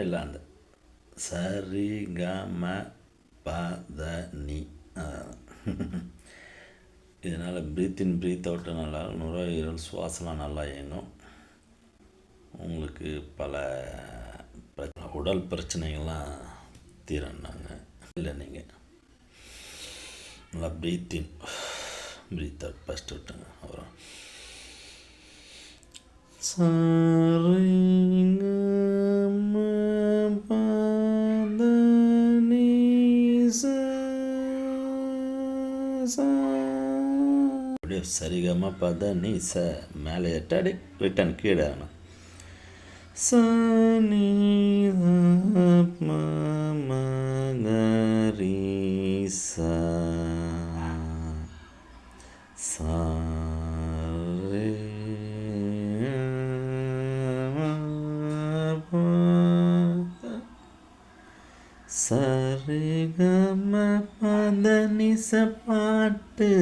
இல்லை அந்த சரி க ம ப த நி. இதனால் ப்ரீத் இன் ப்ரீத் அவுட்டு நல்லா, நுரையீரல் சுவாசலாம் நல்லா இயங்கும். உங்களுக்கு பல உடல் பிரச்சனைகள்லாம் தீரன்னாங்க. இல்லை நீங்கள் நல்லா breath in breathe out first விட்டுங்க. அப்புறம் அப்படியே சரிகமாக பார்த்தா நீ மேலே எட்டாடி ரிட்டன் கீழே ஆகணும். சனி மகரி சரி சரிகம பத நிச பாட்டு.